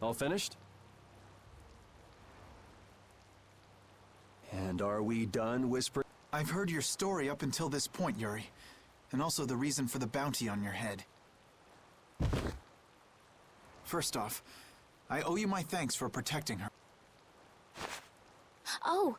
All finished? And are we done, Whisper? I've heard your story up until this point, Yuri. And also the reason for the bounty on your head. First off, I owe you my thanks for protecting her. Oh,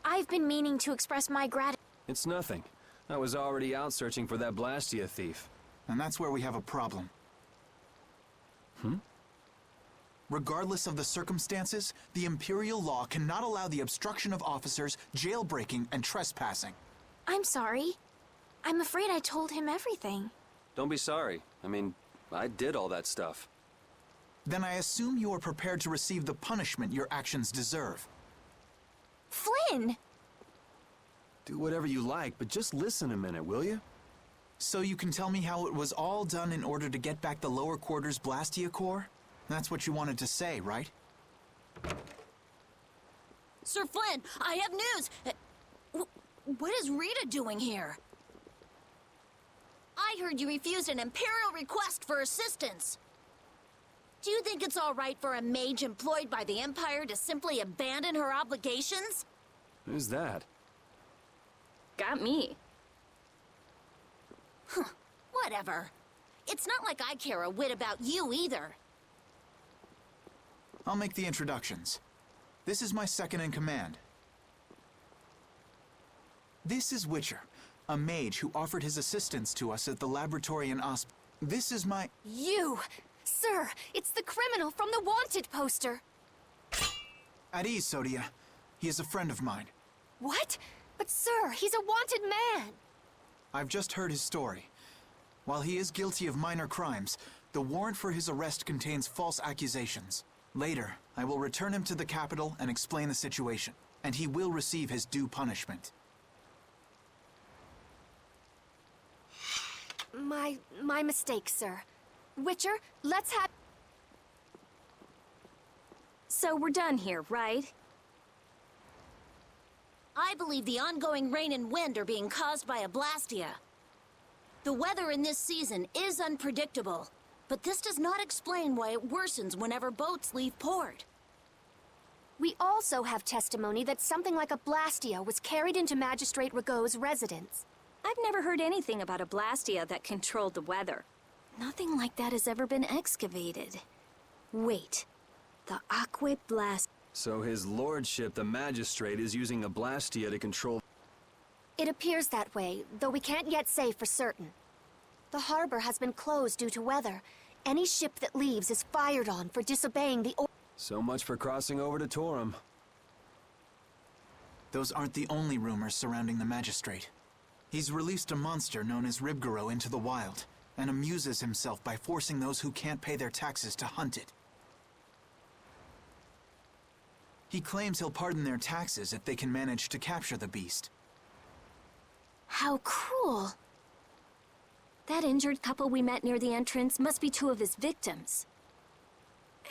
I've been meaning to express my gratitude. It's nothing. I was already out searching for that Blastia thief. And that's where we have a problem. Regardless of the circumstances, the Imperial law cannot allow the obstruction of officers, jailbreaking, and trespassing. I'm sorry. I'm afraid I told him everything. Don't be sorry. I mean, I did all that stuff. Then I assume you are prepared to receive the punishment your actions deserve. Flynn! Do whatever you like, but just listen a minute, will you? So you can tell me how it was all done in order to get back the lower quarters Blastia core? That's what you wanted to say, right? Sir Flynn, I have news! What is Rita doing here? I heard you refused an Imperial request for assistance. Do you think it's all right for a mage employed by the Empire to simply abandon her obligations? Who's that? Got me. Whatever. It's not like I care a whit about you either. I'll make the introductions. This is my second in command. This is Witcher, a mage who offered his assistance to us at the laboratory in This is my... You! Sir, it's the criminal from the wanted poster! At ease, Sodia. He is a friend of mine. What? But sir, he's a wanted man! I've just heard his story. While he is guilty of minor crimes, the warrant for his arrest contains false accusations. Later, I will return him to the capital and explain the situation, and he will receive his due punishment. My mistake, sir. Witcher, let's have... So we're done here, right? I believe the ongoing rain and wind are being caused by a Blastia. The weather in this season is unpredictable, but this does not explain why it worsens whenever boats leave port. We also have testimony that something like a Blastia was carried into Magistrate Rigaud's residence. I've never heard anything about a Blastia that controlled the weather. Nothing like that has ever been excavated. Wait, the Aqua Blast... So his lordship, the magistrate, is using a Blastia to control... It appears that way, though we can't yet say for certain. The harbor has been closed due to weather. Any ship that leaves is fired on for disobeying the order. So much for crossing over to Torum. Those aren't the only rumors surrounding the magistrate. He's released a monster known as Ribgaro into the wild, and amuses himself by forcing those who can't pay their taxes to hunt it. He claims he'll pardon their taxes if they can manage to capture the beast. How cruel. That injured couple we met near the entrance must be two of his victims.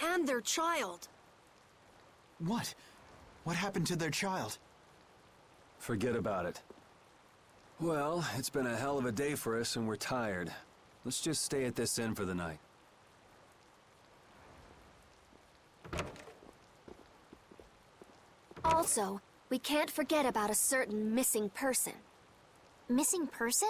And their child. What? What happened to their child? Forget about it. Well, it's been a hell of a day for us and we're tired. Let's just stay at this inn for the night. Also, we can't forget about a certain missing person. Missing person?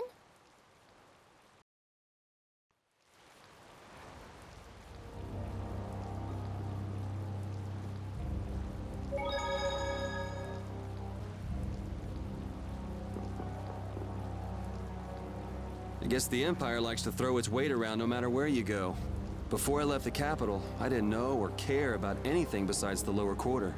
I guess the Empire likes to throw its weight around no matter where you go. Before I left the capital, I didn't know or care about anything besides the lower quarter.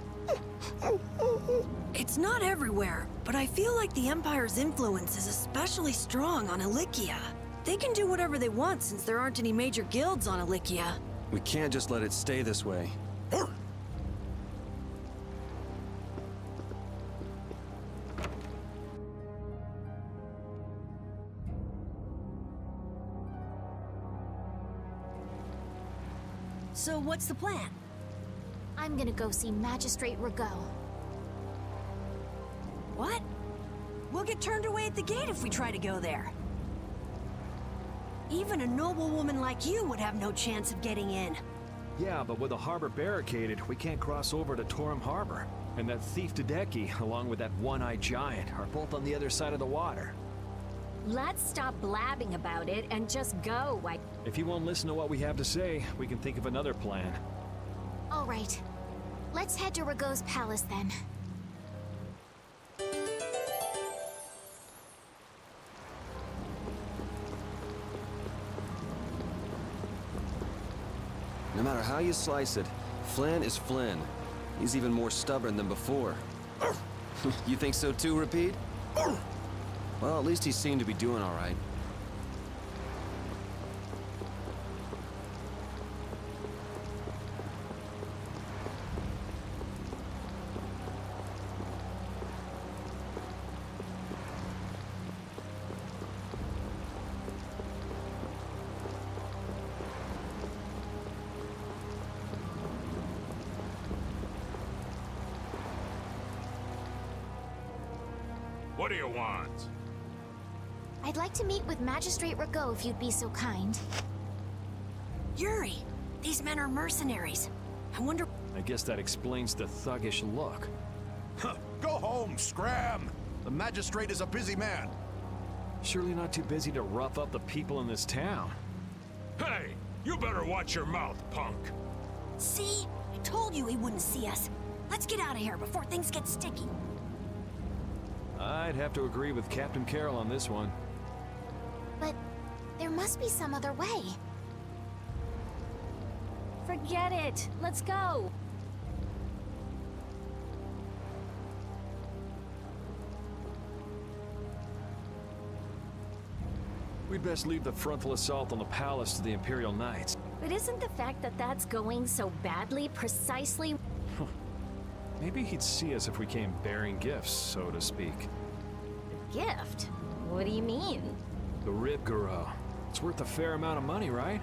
It's not everywhere, but I feel like the Empire's influence is especially strong on Ilikia. They can do whatever they want since there aren't any major guilds on Ilikia. We can't just let it stay this way. So what's the plan? I'm gonna go see Magistrate Rigaud. What? We'll get turned away at the gate if we try to go there. Even a noble woman like you would have no chance of getting in. Yeah, but with the harbor barricaded, we can't cross over to Torum Harbor. And that thief Tadeki, along with that one-eyed giant, are both on the other side of the water. Let's stop blabbing about it and just go. If you won't listen to what we have to say, we can think of another plan. All right. Let's head to Rago's palace then. No matter how you slice it, Flynn is Flynn. He's even more stubborn than before. You think so too, Repeat? Well, at least he seemed to be doing all right. What do you want? I'd like to meet with Magistrate Rago if you'd be so kind. Yuri, these men are mercenaries. I wonder... I guess that explains the thuggish look. Go home, Scram! The magistrate is a busy man. Surely not too busy to rough up the people in this town. Hey, you better watch your mouth, punk. See? I told you he wouldn't see us. Let's get out of here before things get sticky. I'd have to agree with Captain Carroll on this one. But there must be some other way. Forget it. Let's go. We'd best leave the frontal assault on the palace to the Imperial Knights. But isn't the fact that that's going so badly precisely... Maybe he'd see us if we came bearing gifts, so to speak. Gift? What do you mean? The Ribgaro. It's worth a fair amount of money, right?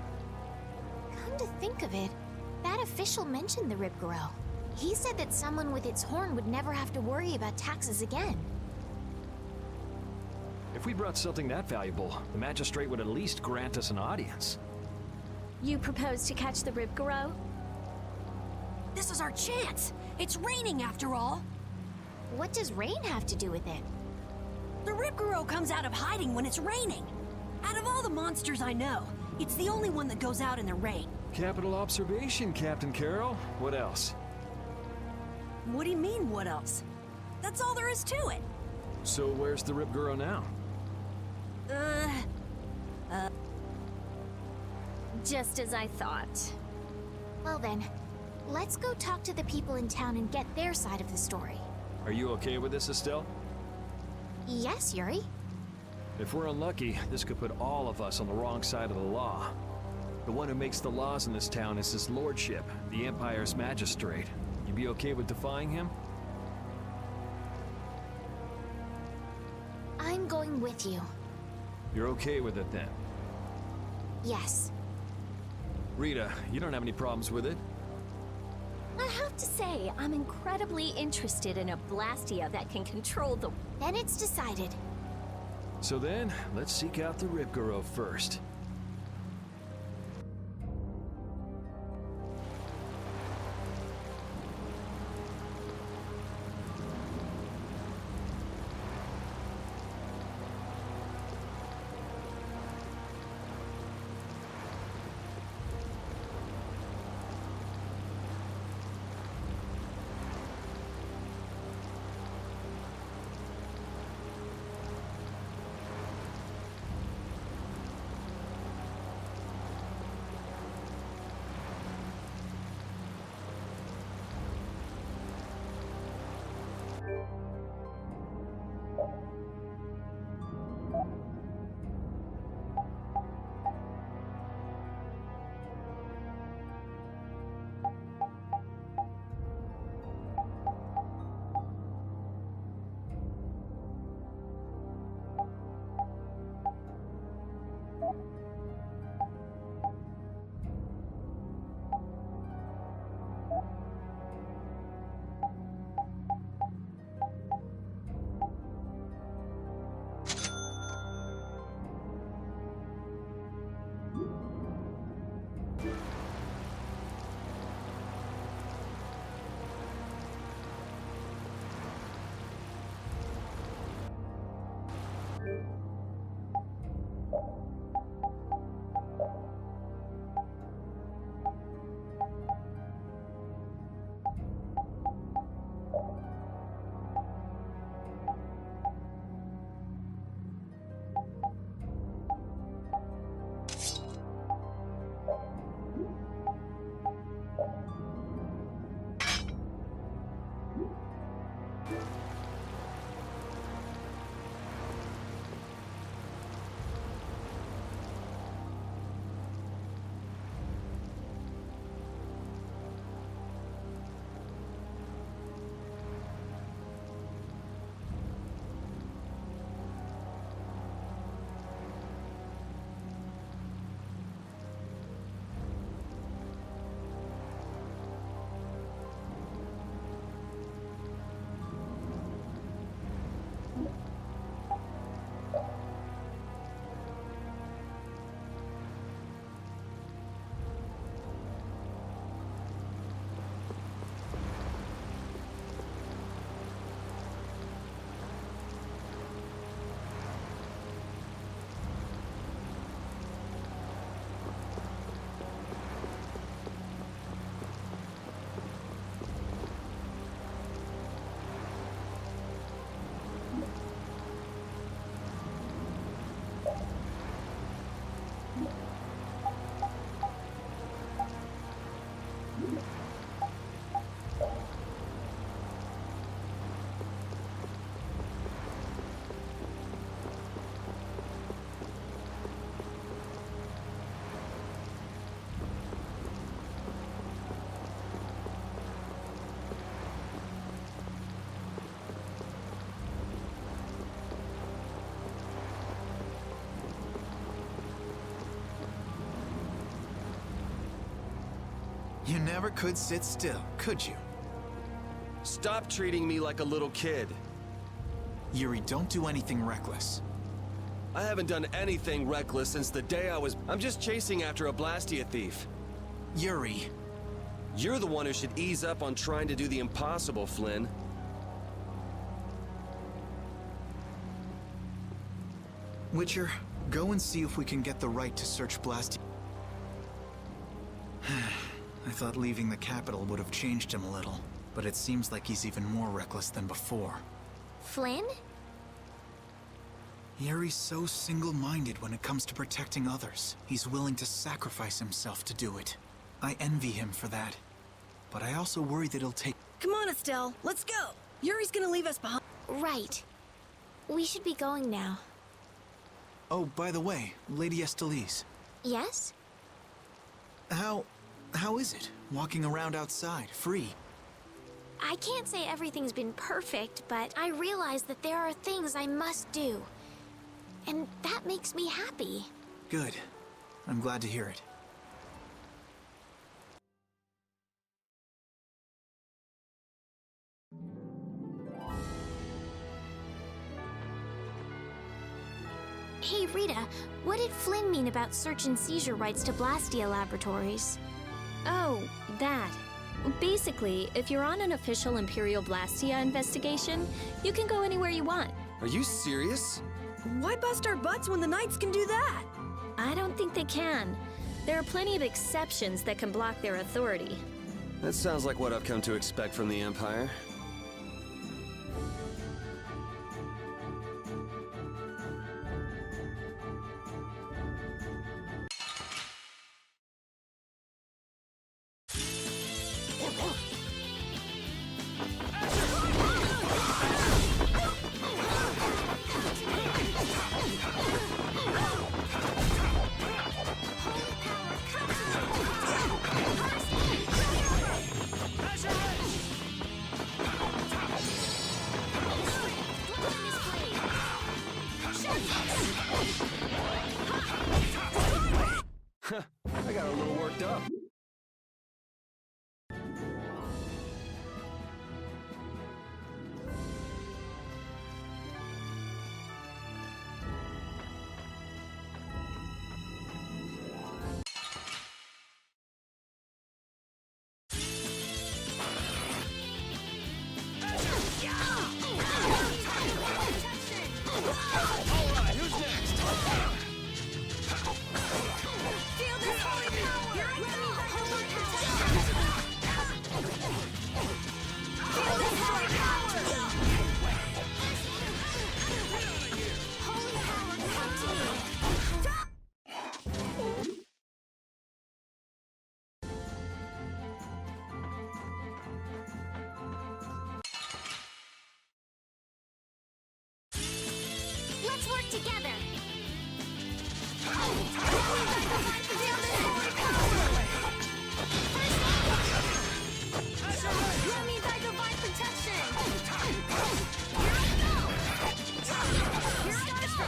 Come to think of it, that official mentioned the Ribgaro. He said that someone with its horn would never have to worry about taxes again. If we brought something that valuable, the magistrate would at least grant us an audience. You propose to catch the Ribgaro? This is our chance. It's raining after all. What does rain have to do with it? The Ribgaro comes out of hiding when it's raining. Out of all the monsters I know, it's the only one that goes out in the rain. Capital observation, Captain Carroll. What else? What do you mean, what else? That's all there is to it. So where's the Ribgaro now? Just as I thought. Well then, let's go talk to the people in town and get their side of the story. Are you okay with this, Estelle? Yes, Yuri. If we're unlucky, this could put all of us on the wrong side of the law. The one who makes the laws in this town is his lordship, the Empire's magistrate. You be okay with defying him? I'm going with you. You're okay with it then? Yes. Rita, you don't have any problems with it? I have to say, I'm incredibly interested in a Blastia that can control the... Then it's decided. So then, let's seek out the Ribgaro first. You never could sit still, could you? Stop treating me like a little kid. Yuri, don't do anything reckless. I haven't done anything reckless since the day I'm just chasing after a Blastia thief. Yuri. You're the one who should ease up on trying to do the impossible, Flynn. Witcher, go and see if we can get the right to search Blastia. I thought leaving the capital would have changed him a little, but it seems like he's even more reckless than before. Flynn? Yuri's so single-minded when it comes to protecting others. He's willing to sacrifice himself to do it. I envy him for that. But I also worry that he'll take... Come on, Estelle, let's go. Yuri's gonna leave us behind. Right. We should be going now. Oh, by the way, Lady Estellise. Yes? How is it, walking around outside, free? I can't say everything's been perfect, but I realize that there are things I must do. And that makes me happy. Good. I'm glad to hear it. Hey, Rita, what did Flynn mean about search and seizure rights to Blastia laboratories? Oh, that. Basically, if you're on an official Imperial Blastia investigation, you can go anywhere you want. Are you serious? Why bust our butts when the Knights can do that? I don't think they can. There are plenty of exceptions that can block their authority. That sounds like what I've come to expect from the Empire. I got a little worked up. Let's work together! Let me thy divine protection! Here I go! Here I go!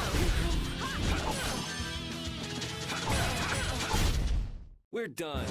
We're done.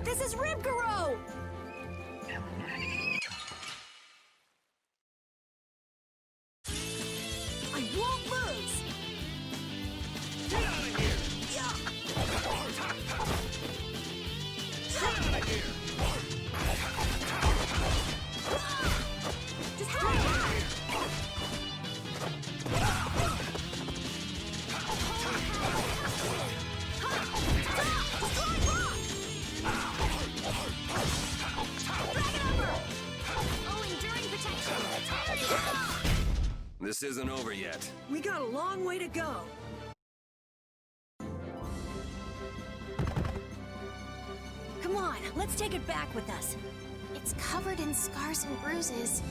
This is Ribgaro! I won't lose! Get out of here! Yeah. Get out of here! Just hurry! Drag it over! This isn't over yet. We got a long way to go. Come on, let's take it back with us. It's covered in scars and bruises.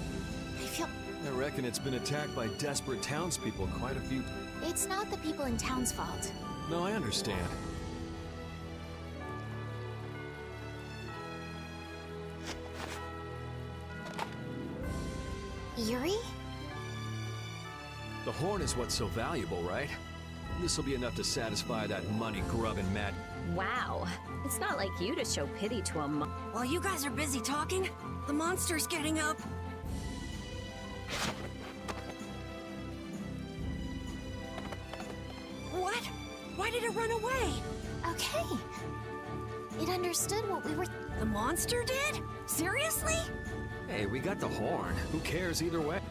I feel... I reckon it's been attacked by desperate townspeople quite a few... It's not the people in town's fault. No, I understand. Yuri? The horn is what's so valuable, right? This'll be enough to satisfy that money-grubbing mad... Wow. It's not like you to show pity to a While you guys are busy talking, the monster's getting up. What? Why did it run away? Okay. It understood what we were... The monster did? Seriously? Hey, we got the horn. Who cares either way?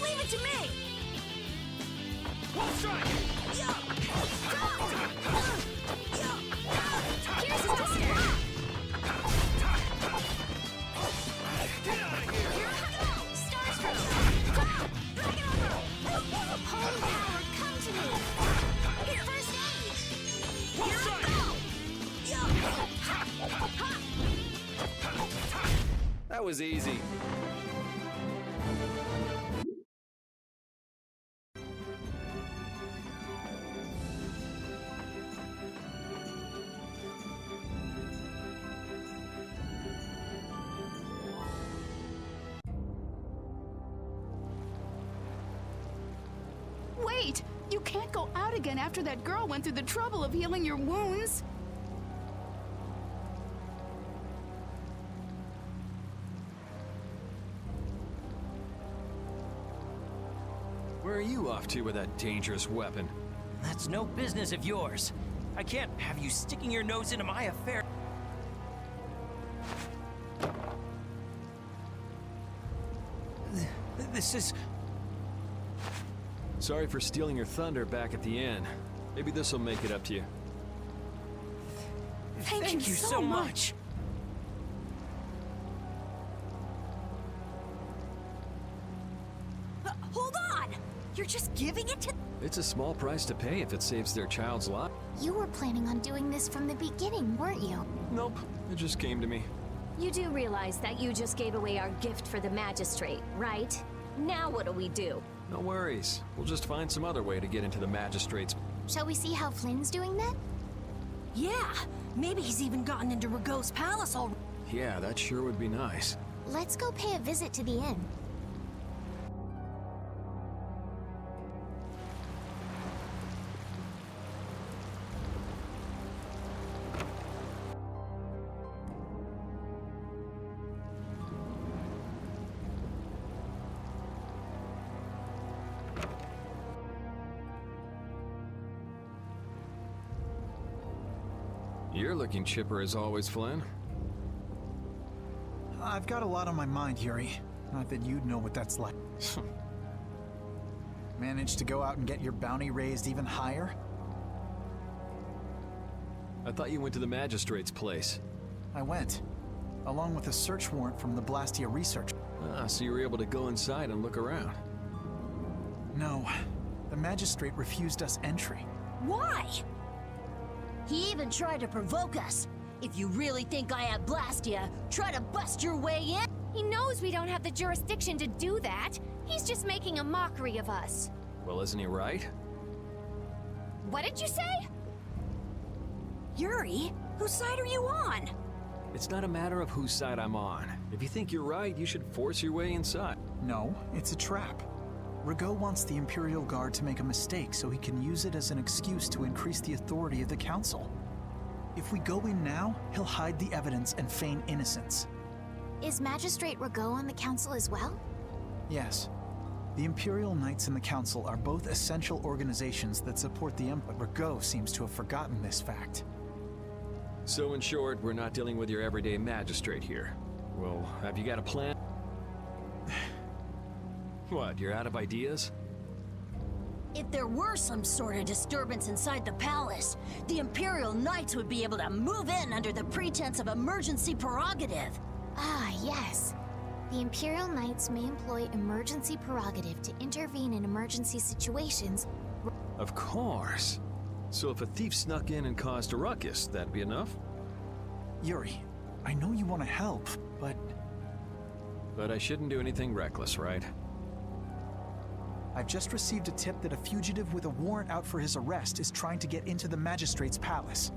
Leave it to me! One strike! Here's his sister! Get out of here! Home power, come to me! Get first aid! One strike! That was easy. Wait! You can't go out again after that girl went through the trouble of healing your wounds. Where are you off to with that dangerous weapon? That's no business of yours. I can't have you sticking your nose into my affair. This is... Sorry for stealing your thunder back at the end. Maybe this'll make it up to you. Thank you so much. Hold on! You're just giving it to... It's a small price to pay if it saves their child's life. You were planning on doing this from the beginning, weren't you? Nope, it just came to me. You do realize that you just gave away our gift for the magistrate, right? Now what do we do? No worries. We'll just find some other way to get into the magistrate's... Shall we see how Flynn's doing then? Yeah, maybe he's even gotten into Ragot's palace already. Yeah, that sure would be nice. Let's go pay a visit to the inn. You're looking chipper as always, Flynn. I've got a lot on my mind, Yuri. Not that you'd know what that's like. Managed to go out and get your bounty raised even higher? I thought you went to the magistrate's place. I went, along with a search warrant from the Blastia research. Ah, so you were able to go inside and look around. No, the magistrate refused us entry. Why? He even tried to provoke us. If you really think I have Blastia, try to bust your way in. He knows we don't have the jurisdiction to do that. He's just making a mockery of us. Well, isn't he right? What did you say? Yuri, whose side are you on? It's not a matter of whose side I'm on. If you think you're right, you should force your way inside. No, it's a trap. Ragot wants the Imperial Guard to make a mistake so he can use it as an excuse to increase the authority of the Council. If we go in now, he'll hide the evidence and feign innocence. Is Magistrate Rago on the council as well? Yes. The Imperial Knights and the Council are both essential organizations that support the Empire. Rago seems to have forgotten this fact. So in short, we're not dealing with your everyday magistrate here. Well, have you got a plan? What, you're out of ideas? If there were some sort of disturbance inside the palace, the Imperial Knights would be able to move in under the pretense of emergency prerogative. Ah, yes. The Imperial Knights may employ emergency prerogative to intervene in emergency situations. Of course. So if a thief snuck in and caused a ruckus, that'd be enough? Yuri, I know you want to help, but... But I shouldn't do anything reckless, right? I've just received a tip that a fugitive with a warrant out for his arrest is trying to get into the Magistrate's palace.